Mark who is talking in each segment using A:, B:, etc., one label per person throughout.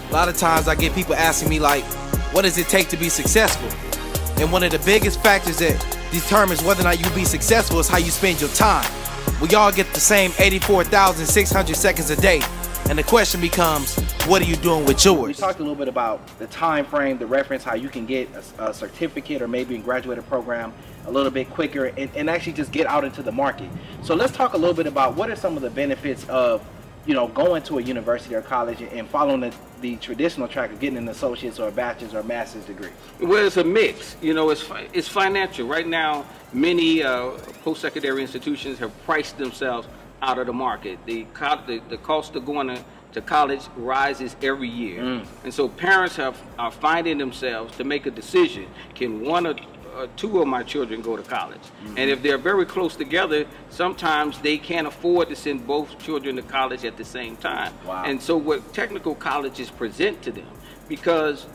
A: A lot of times I get people asking me like, what does it take to be successful? And one of the biggest factors that determines whether or not you be successful is how you spend your time. We all get the same 84,600 seconds a day. And the question becomes, what are you doing with yours?
B: We talked a little bit about the time frame, the reference, how you can get a certificate or maybe a graduated program a little bit quicker and actually just get out into the market. So let's talk a little bit about what are some of the benefits of, you know, going to a university or college and following the traditional track of getting an associate's or a bachelor's or a master's degree.
C: Well, it's a mix. You know, it's financial. Right now, many post-secondary institutions have priced themselves out of the market. The cost of going to college rises every year. And so parents are finding themselves to make a decision. Can one or two of my children go to college? And if they're very close together, sometimes they can't afford to send both children to college at the same time.
B: Wow.
C: And so what technical colleges present to them, because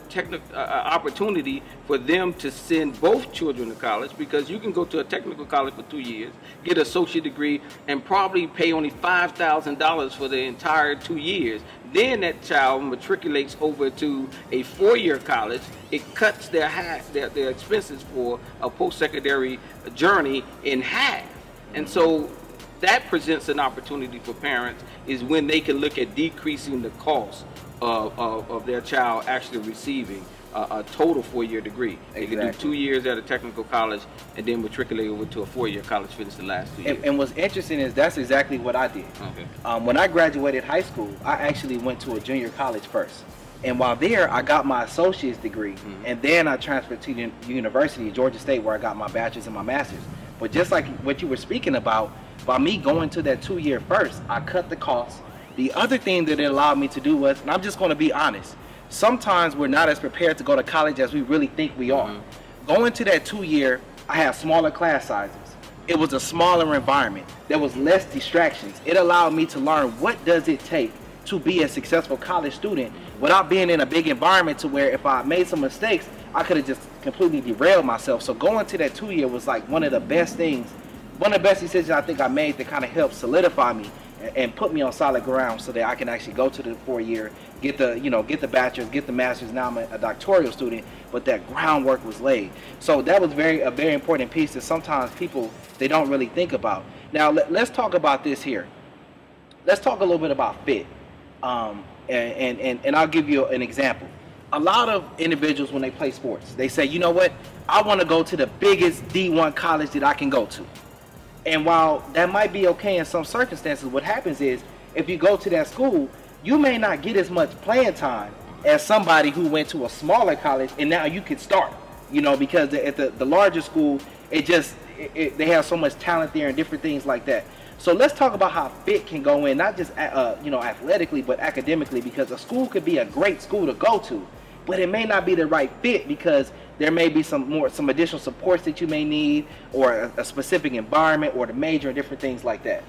C: opportunity for them to send both children to college, because you can go to a technical college for 2 years, get an associate degree, and probably pay only $5,000 for the entire 2 years. Then that child matriculates over to a 4-year college. It cuts their expenses for a post-secondary journey in half. And so that presents an opportunity for parents, is when they can look at decreasing the cost of their child actually receiving a total 4-year degree. They can do 2 years at a technical college and then matriculate over to a 4-year college, finish the last 2 years.
B: And what's interesting is that's exactly what I did. When I graduated high school, I actually went to a junior college first. And while there, I got my associate's degree, and then I transferred to the University, Georgia State, where I got my bachelor's and my master's. But just like what you were speaking about, by me going to that 2-year first, I cut the cost. The other thing that it allowed me to do was, and I'm just going to be honest, sometimes we're not as prepared to go to college as we really think we are. Going to that 2-year, I had smaller class sizes. It was a smaller environment. There was less distractions. It allowed me to learn what does it take to be a successful college student without being in a big environment to where if I made some mistakes, I could have just completely derailed myself. So going to that 2-year was like one of the best things, one of the best decisions I think I made to kind of help solidify me and put me on solid ground so that I can actually go to the 4-year, get the bachelor's, get the master's. Now I'm a doctoral student, but that groundwork was laid. So that was a very important piece that sometimes people, they don't really think about. Now let's talk about this here. Let's talk a little bit about fit. And I'll give you an example. A lot of individuals, when they play sports, they say, you know what, I want to go to the biggest D1 college that I can go to. And while that might be okay in some circumstances, what happens is if you go to that school, you may not get as much playing time as somebody who went to a smaller college and now you can start, you know, because at the larger school, they have so much talent there and different things like that. So let's talk about how fit can go in, not just athletically, but academically, because a school could be a great school to go to, but it may not be the right fit because there may be some additional supports that you may need, or a specific environment, or the major and different things like that.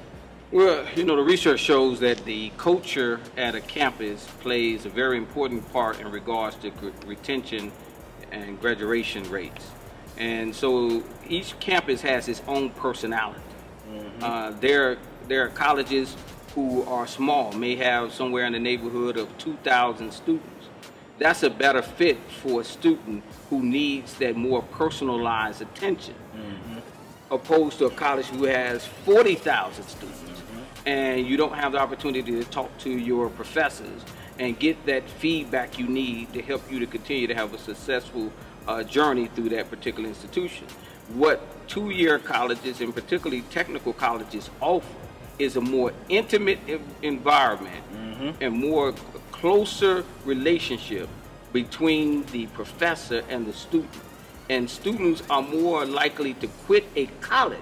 C: Well, you know, the research shows that the culture at a campus plays a very important part in regards to retention and graduation rates. And so each campus has its own personality. There are colleges who are small, may have somewhere in the neighborhood of 2,000 students. That's a better fit for a student who needs that more personalized attention, opposed to a college who has 40,000 students, and you don't have the opportunity to talk to your professors and get that feedback you need to help you to continue to have a successful journey through that particular institution. What 2-year colleges, and particularly technical colleges, offer is a more intimate environment and more closer relationship between the professor and the student. And students are more likely to quit a college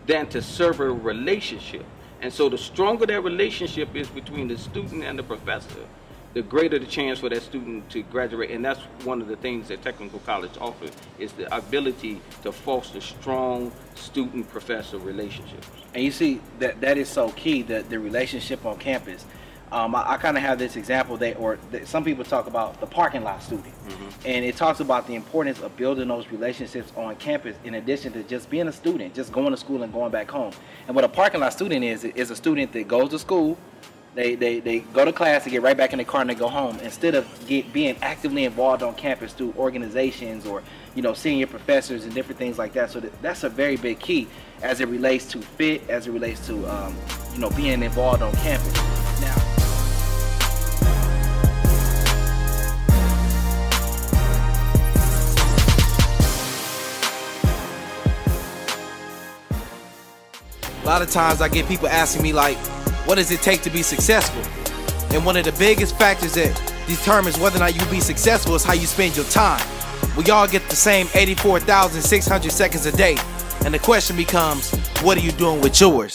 C: than to sever a relationship. And so the stronger that relationship is between the student and the professor, the greater the chance for that student to graduate. And that's one of the things that technical college offers, is the ability to foster strong student-professor relationships.
B: And you see, that is so key, the relationship on campus. I kind of have this example that some people talk about the parking lot student. And it talks about the importance of building those relationships on campus in addition to just being a student, just going to school and going back home. And what a parking lot student is a student that goes to school, They go to class, they get right back in the car, and they go home instead of being actively involved on campus through organizations or, you know, seeing your professors and different things like that. So that's a very big key as it relates to fit, as it relates to you know, being involved on campus. Now,
A: a lot of times I get people asking me like, what does it take to be successful? And one of the biggest factors that determines whether or not you be successful is how you spend your time. We all get the same 84,600 seconds a day. And the question becomes, what are you doing with yours?